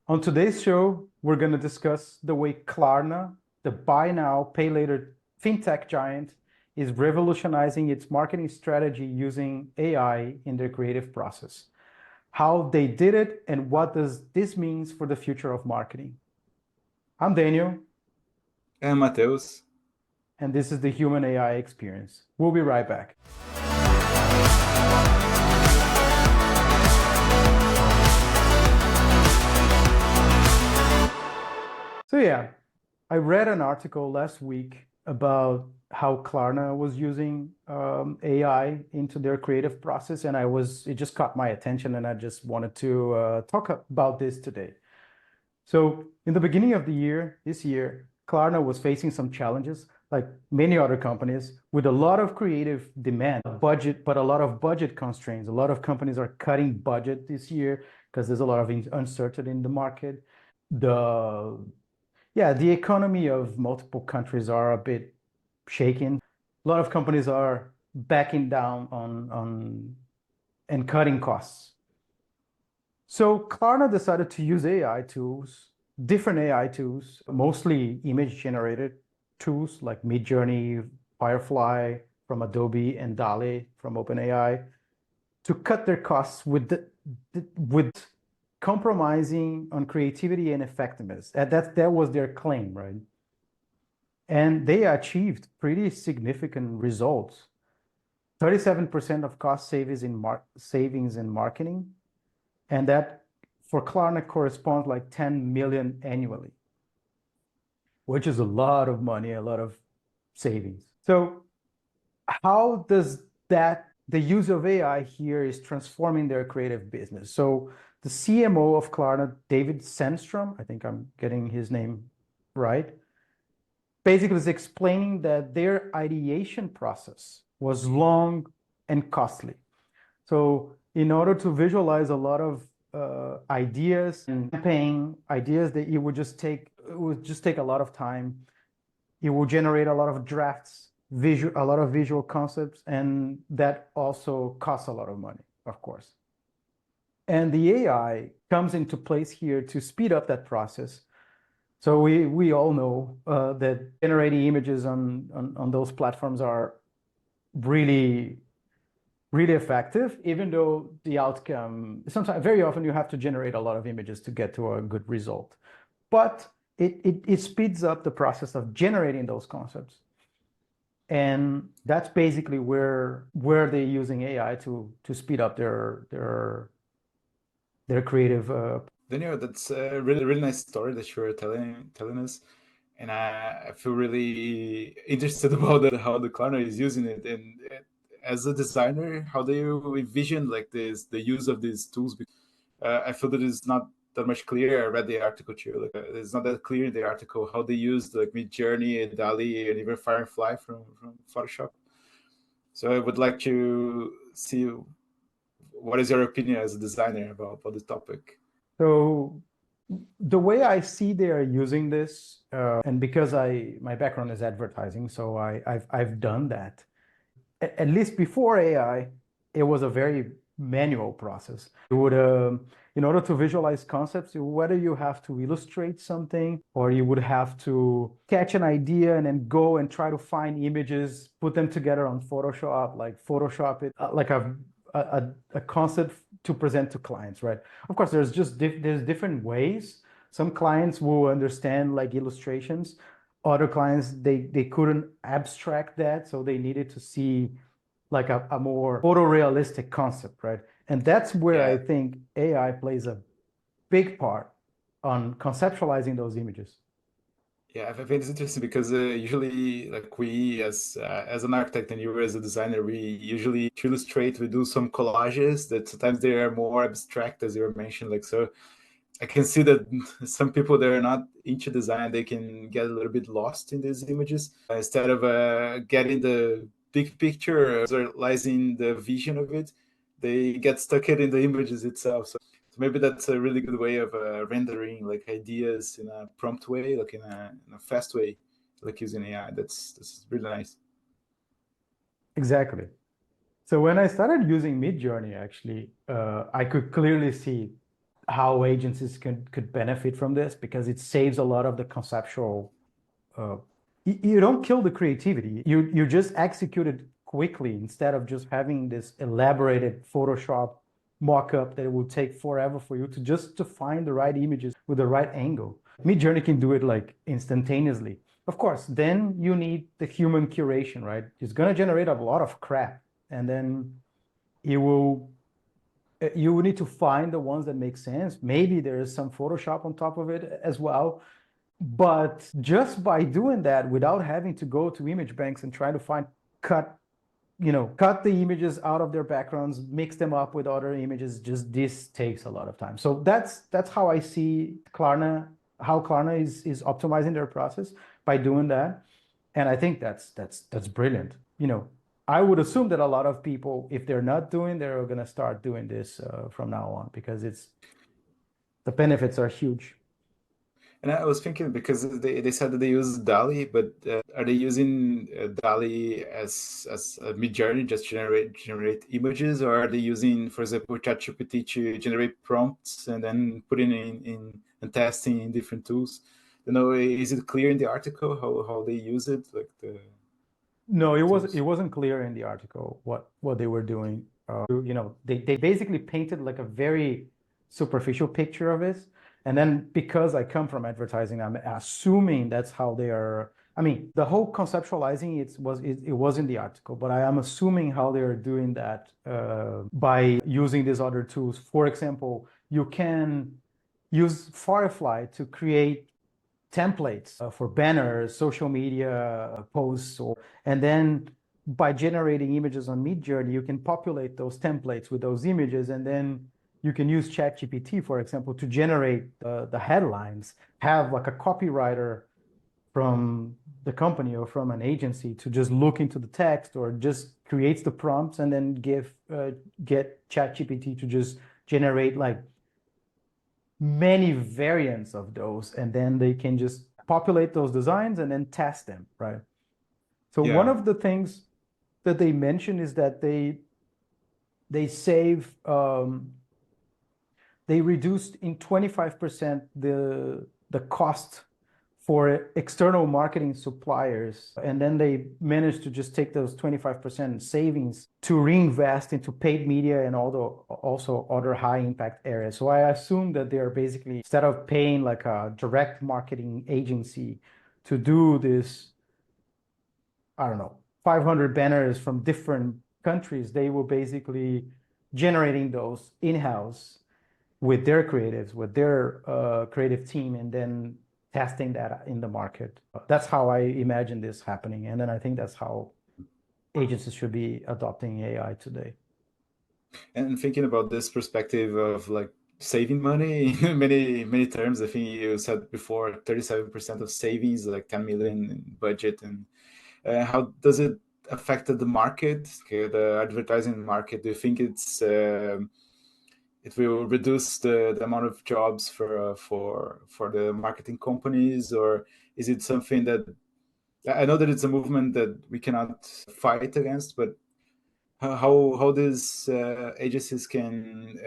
On today's show, we're going to discuss the way Klarna, the buy now, pay later fintech giant, is revolutionizing its marketing strategy using AI in their creative process. How they did it and what does this mean for the future of marketing. I'm Daniel. And Matheus. And this is the Human AI Experience. We'll be right back. So yeah, I read an article last week about how Klarna was using AI into their creative process, and it just caught my attention, and I just wanted to talk about this today. So in the beginning of this year, Klarna was facing some challenges, like many other companies, with a lot of creative demand, budget, but a lot of budget constraints. A lot of companies are cutting budget this year because there's a lot of uncertainty in the market. The economy of multiple countries are a bit shaken. A lot of companies are backing down on and cutting costs. So Klarna decided to use AI tools, different AI tools, mostly image-generated tools like Midjourney, Firefly from Adobe, and DALL-E from OpenAI, to cut their costs with compromising on creativity and effectiveness. That was their claim, right? And they achieved pretty significant results. 37% of cost savings in marketing, and that for Klarna corresponds like 10 million annually, which is a lot of money, a lot of savings. So how does the use of AI here is transforming their creative business? So the CMO of Klarna, David Sandstrom, I think I'm getting his name right, basically is explaining that their ideation process was long and costly. So in order to visualize a lot of ideas and campaign ideas, that it would just take a lot of time. It will generate a lot of drafts, a lot of visual concepts, and that also costs a lot of money, of course. And the AI comes into place here to speed up that process. So we all know that generating images on those platforms are really, really effective, even though the outcome, sometimes, very often you have to generate a lot of images to get to a good result. But it speeds up the process of generating those concepts. And that's basically where they're using AI to speed up their creative. Daniel, that's a really nice story that you were telling us, and I feel really interested about how the Klarna is using it. And as a designer, how do you envision like the use of these tools? I feel that it's not that much clear. I read the article too. Like it's not that clear in the article how they use like Midjourney and DALL-E and even Firefly from Photoshop. So I would like to see what is your opinion as a designer about this topic. So the way I see they are using this, and because my background is advertising, so I've done that. At least before AI, it was a very manual process. You would, in order to visualize concepts, whether you have to illustrate something or you would have to catch an idea and then go and try to find images, put them together on Photoshop, like Photoshop it, like a concept to present to clients, right? Of course, there's different ways. Some clients will understand like illustrations. Other clients, they couldn't abstract that, so they needed to see like a more photorealistic concept, right? And that's where I think AI plays a big part on conceptualizing those images. Yeah, I think it's interesting because usually, like we as an architect and you as a designer, we usually to illustrate, we do some collages that sometimes they are more abstract, as you were mentioned. Like so, I can see that some people that are not into design, they can get a little bit lost in these images instead of getting the big picture, visualizing the vision of it. They get stuck in the images itself. So maybe that's a really good way of rendering like ideas in a prompt way, like in a fast way, like using AI. That's really nice. Exactly. So when I started using Midjourney, actually, I could clearly see how agencies could benefit from this, because it saves a lot of the conceptual. You don't kill the creativity. You just execute it quickly instead of just having this elaborated Photoshop mock-up that it will take forever for you to find the right images with the right angle. Midjourney can do it like instantaneously. Of course, then you need the human curation, right? It's going to generate a lot of crap, and then you need to find the ones that make sense. Maybe there is some Photoshop on top of it as well. But just by doing that, without having to go to image banks and try to cut the images out of their backgrounds, mix them up with other images, just this takes a lot of time. So that's how I see how Klarna is optimizing their process by doing that. And I think that's brilliant. I would assume that a lot of people, if they're not doing, they're going to start doing this from now on, because the benefits are huge. And I was thinking, because they said that they use DALL-E, but are they using DALL-E as a Midjourney just generate images, or are they using, for example, ChatGPT to generate prompts and then putting in and testing in different tools? Is it clear in the article how they use it, like the No, it tools? wasn't clear in the article what they were doing. They basically painted like a very superficial picture of it. And then because I come from advertising, I'm assuming that's how they are. I mean, the whole conceptualizing it was in the article, but I am assuming how they are doing that by using these other tools. For example, you can use Firefly to create templates for banners, social media posts, and then by generating images on Midjourney, you can populate those templates with those images, and then you can use ChatGPT, for example, to generate the headlines, have like a copywriter from the company or from an agency to just look into the text, or just creates the prompts and then get ChatGPT to just generate like many variants of those, and then they can just populate those designs and then test them, right? So one Yeah. of the things that they mention is that they save they reduced in 25% the cost for external marketing suppliers, and then they managed to just take those 25% savings to reinvest into paid media and also other high impact areas. So I assume that they are basically, instead of paying like a direct marketing agency to do this, I don't know, 500 banners from different countries, they were basically generating those in-house with their creatives, with their creative team, and then testing that in the market. That's how I imagine this happening. And then I think that's how agencies should be adopting AI today. And thinking about this perspective of like saving money in many terms, I think you said before 37% of savings, like 10 million in budget, and how does it affect the market, okay, the advertising market? Do you think it will reduce the amount of jobs for the marketing companies, or is it something that, I know that it's a movement that we cannot fight against, but how these agencies can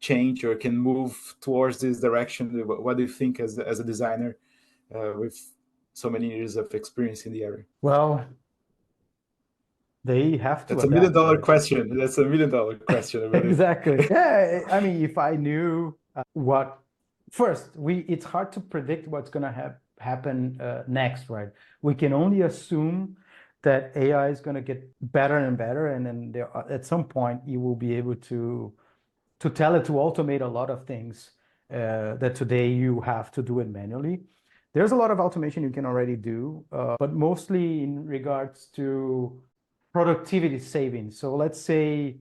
change or can move towards this direction? What do you think as a designer with so many years of experience in the area? Well, they have to That's a million adapt, dollar right? question. That's a million dollar question, I believe. Exactly. Yeah, I mean, if I knew what first, it's hard to predict what's going to happen next, right? We can only assume that AI is going to get better and better, and then at some point you will be able to tell it to automate a lot of things that today you have to do it manually. There's a lot of automation you can already do, but mostly in regards to productivity savings. So let's say,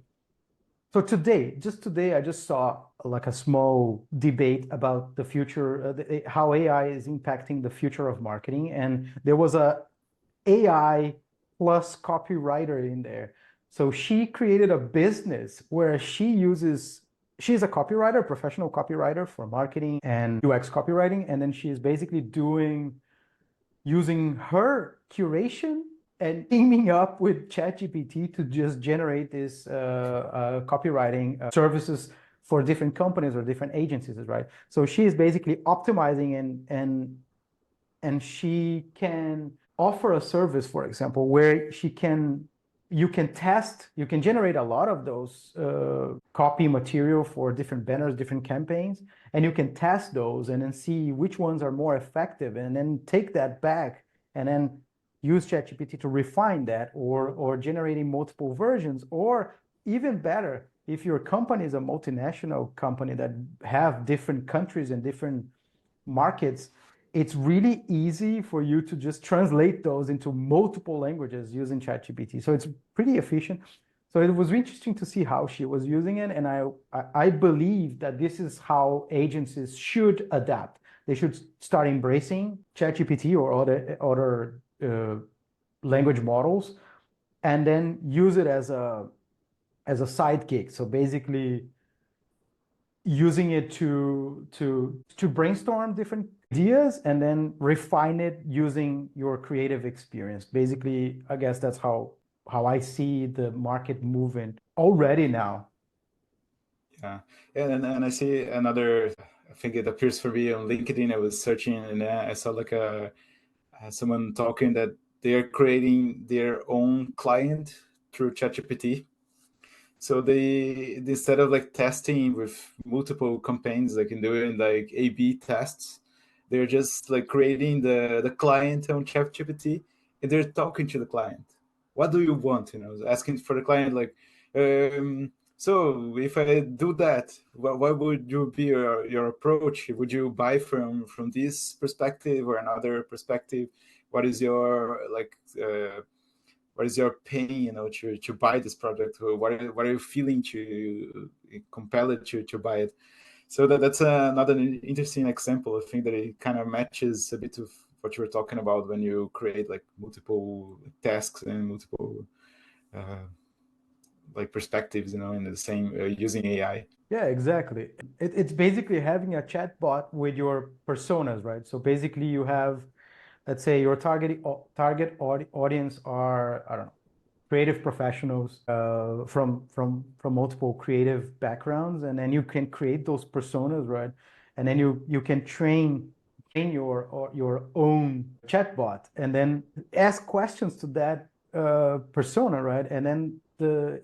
so just today, I just saw like a small debate about the future, how AI is impacting the future of marketing, and there was a AI plus copywriter in there. So she created a business where she's a copywriter, professional copywriter for marketing and UX copywriting, and then she is basically using her curation and teaming up with ChatGPT to just generate this copywriting services for different companies or different agencies, right? So she is basically optimizing and she can offer a service, for example, where you can generate a lot of those copy material for different banners, different campaigns, and you can test those and then see which ones are more effective, and then take that back and then use ChatGPT to refine that, or generating multiple versions, or even better, if your company is a multinational company that have different countries and different markets, it's really easy for you to just translate those into multiple languages using ChatGPT. So it's pretty efficient. So it was interesting to see how she was using it. And I believe that this is how agencies should adapt. They should start embracing ChatGPT or other language models, and then use it as a sidekick. So basically using it to brainstorm different ideas and then refine it using your creative experience. Basically, I guess that's how I see the market moving already now. Yeah, and I see another. I think it appears for me on LinkedIn. I was searching and I saw like someone talking that they are creating their own client through ChatGPT. So they instead of like testing with multiple campaigns, like in doing like A/B tests, they're just like creating the client on ChatGPT, and they're talking to the client. What do you want? Asking for the client like, so if I do that, what would you be your approach? Would you buy from this perspective or another perspective? What is your like? What is your pain, to buy this product? What are you feeling to compel it to buy it? So that's another interesting example. I think that it kind of matches a bit of what you were talking about when you create like multiple tasks and multiple like perspectives, in the same using AI. Yeah, exactly. It's basically having a chatbot with your personas, right? So basically you have, let's say your target audience are, I don't know, creative professionals from multiple creative backgrounds, and then you can create those personas, right? And then you can train your own chatbot, and then ask questions to that persona, right? And then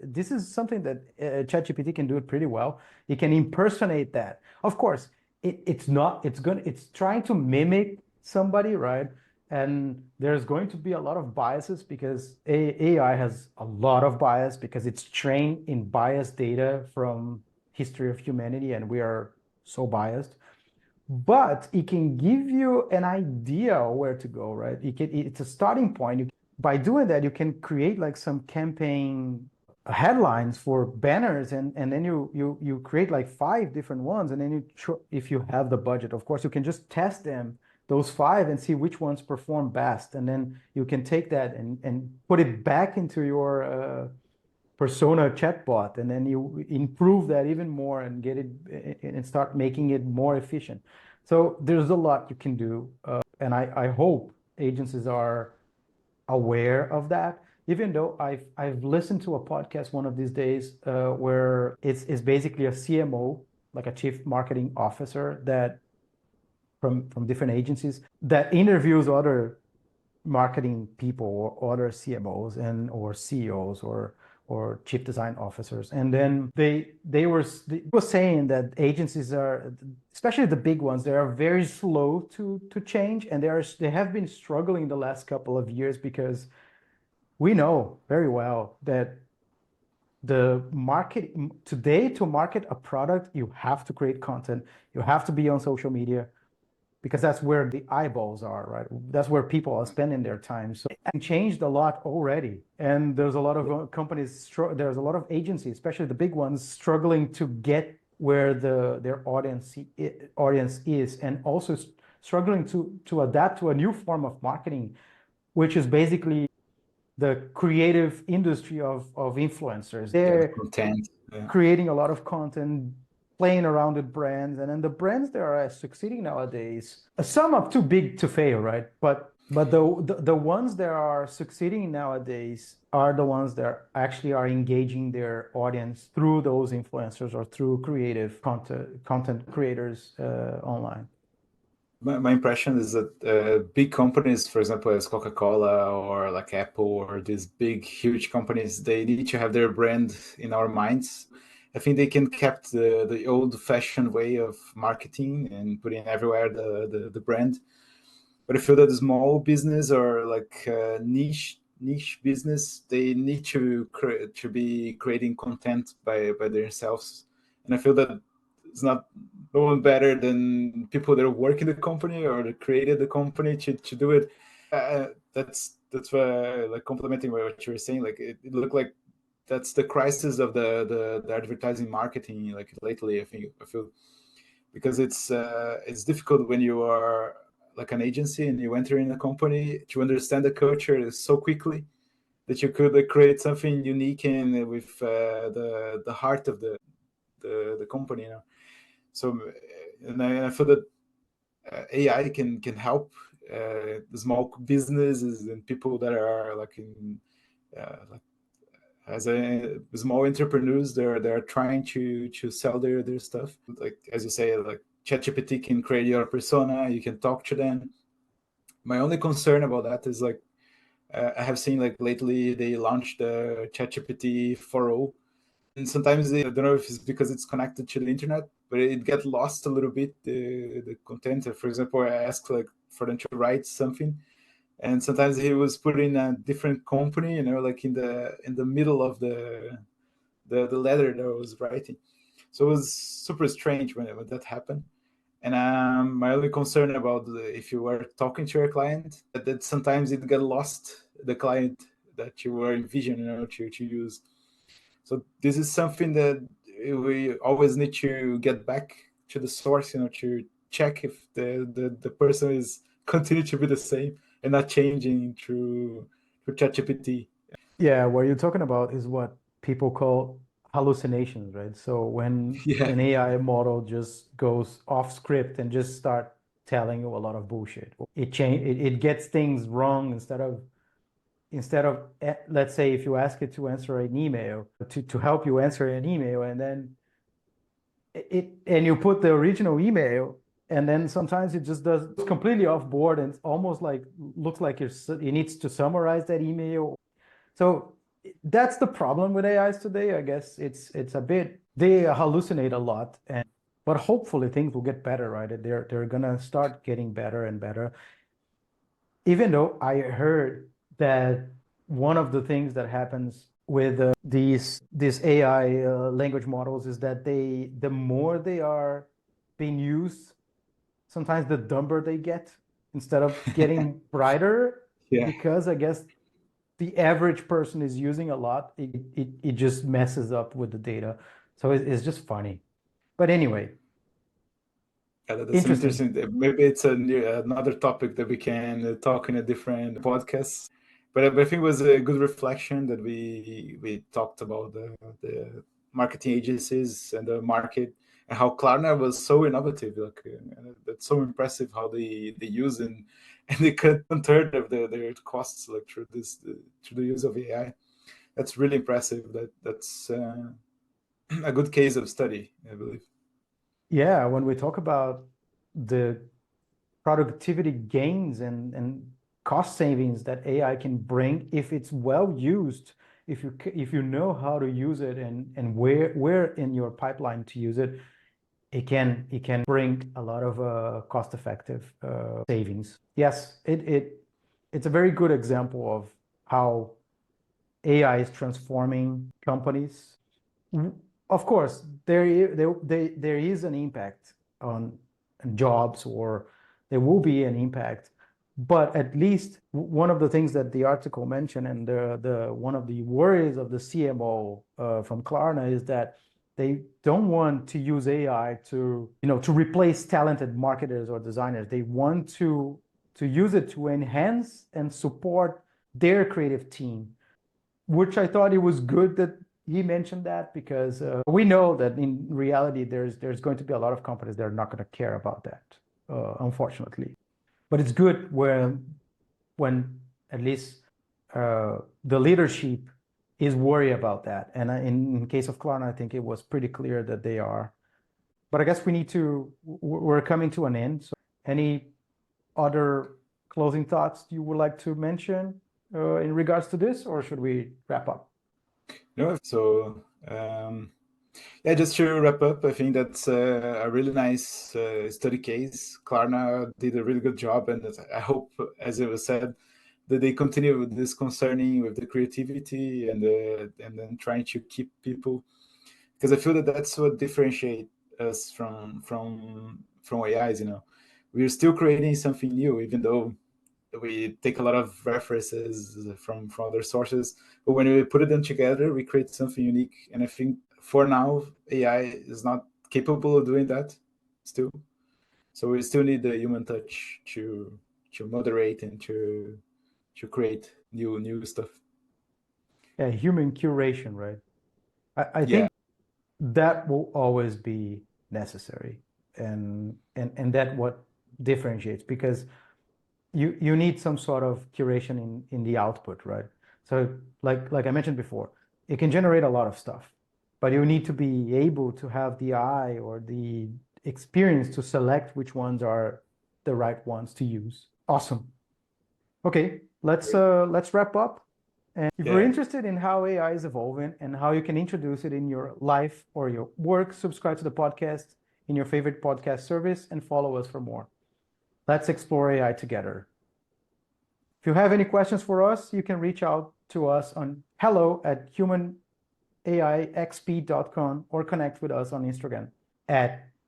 this is something that ChatGPT can do it pretty well. It can impersonate that. Of course, it's trying to mimic somebody, right? And there's going to be a lot of biases because AI has a lot of bias because it's trained in biased data from history of humanity, and we are so biased. But it can give you an idea where to go, right? It's a starting point. By doing that, you can create like some campaign headlines for banners, and then you create like 5 different ones, and then if you have the budget, of course, you can just test those 5 and see which ones perform best. And then you can take that and put it back into your persona chatbot, and then you improve that even more and get it and start making it more efficient. So there's a lot you can do. And I hope agencies are aware of that, even though I've listened to a podcast one of these days where it's basically a CMO, like a chief marketing officer, that from different agencies, that interviews other marketing people or other CMOs or CEOs or chief design officers. And then they were saying that agencies are, especially the big ones, they are very slow to change, and they have been struggling the last couple of years because we know very well that the market today, to market a product, you have to create content, you have to be on social media, because that's where the eyeballs are, right? That's where people are spending their time. So it changed a lot already. And there's a lot of companies, there's a lot of agencies, especially the big ones, struggling to get where their audience is, and also struggling to adapt to a new form of marketing, which is basically the creative industry of influencers. They're Content. creating a lot of content, playing around with brands, and then the brands that are succeeding nowadays, some are too big to fail, right? But But the ones that are succeeding nowadays are the ones that actually are engaging their audience through those influencers or through creative content creators online. My impression is that big companies, for example, as Coca-Cola or like Apple or these big, huge companies, they need to have their brand in our minds. I think they can keep the old-fashioned way of marketing and putting everywhere the brand. But I feel that small business or like niche business, they need to be creating content by themselves. And I feel that it's not no one better than people that work in the company or that created the company to do it. That's like complementing what you were saying. Like it looked like that's the crisis of the advertising marketing like lately. I feel because it's difficult when you are like an agency and you enter in a company to understand the culture so quickly that you could create something unique and with the heart of the company, you know. So and I feel that AI can help the small businesses and people that are like in like as a small entrepreneurs. They're trying to sell their stuff. Like as you say, like ChatGPT can create your persona. You can talk to them. My only concern about that is like I have seen like lately they launched the ChatGPT 4.0, and sometimes I don't know if it's because it's connected to the internet, but it get lost a little bit the content. For example, I asked like for them to write something, and sometimes he was put in a different company, you know, like in the middle of the letter that I was writing. So it was super strange when that happened. And my only concern about if you were talking to your client, that sometimes it got lost, the client that you were envisioning, you know, to use. So this is something that we always need to get back to the source, you know, to check if the person is continue to be the same and not changing through ChatGPT. Yeah, what you're talking about is what people call hallucinations, right? So when Yeah, an AI model just goes off script and just start telling you a lot of bullshit, it gets things wrong instead of let's say if you ask it to answer an email to help you answer an email and then and you put the original email and then sometimes it just does completely off board and it's almost like looks like it needs to summarize that email. So that's the problem with AIs today. I guess it's a bit they hallucinate a lot, and but hopefully things will get better, right? They're gonna start getting better and better. Even though I heard that one of the things that happens with these AI language models is that the more they are being used, sometimes the dumber they get instead of getting brighter, yeah. because I guess the average person is using a lot, it just messes up with the data. So it's just funny. But anyway, Yeah, that's an interesting. interesting. Maybe it's another topic that we can talk in a different podcast. But I think it was a good reflection that we talked about the marketing agencies and the market and how Klarna was so innovative. Like that's so impressive how they use and they cut 1/3 of their costs like through the use of AI. That's really impressive. That's a good case of study, I believe. Yeah, when we talk about the productivity gains and cost savings that AI can bring if it's well used, if you know how to use it and where in your pipeline to use it, it can bring a lot of cost effective savings. Yes, it's a very good example of how AI is transforming companies. Of course, there is an impact on jobs, or there will be an impact, but at least one of the things that the article mentioned and the one of the worries of the CMO from Klarna is that they don't want to use AI to replace talented marketers or designers. They want to use it to enhance and support their creative team, which I thought it was good that he mentioned that, because we know that in reality there's going to be a lot of companies that are not going to care about that, unfortunately. But it's good when at least the leadership is worried about that. And in case of Klarna, I think it was pretty clear that they are. But I guess we're coming to an end. So any other closing thoughts you would like to mention in regards to this, or should we wrap up? No, so yeah, just to wrap up, I think that's a really nice study case. Klarna did a really good job, and I hope, as it was said, that they continue with this concerning with the creativity and then trying to keep people, because I feel that that's what differentiates us from AIs. We're still creating something new, even though we take a lot of references from other sources, but when we put them together, we create something unique. And I think for now, AI is not capable of doing that still. So we still need the human touch to moderate and to create new stuff. Yeah, human curation, right? I Yeah. think that will always be necessary, and that what differentiates, because you need some sort of curation in the output, right? So like I mentioned before, it can generate a lot of stuff, but you need to be able to have the eye or the experience to select which ones are the right ones to use. Awesome. Okay, let's wrap up. And if you're interested in how AI is evolving and how you can introduce it in your life or your work, subscribe to the podcast in your favorite podcast service and follow us for more. Let's explore AI together. If you have any questions for us, you can reach out to us on hello@humanaixp.com or connect with us on Instagram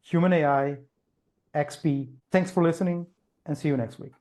@humanaixp. Thanks for listening and see you next week.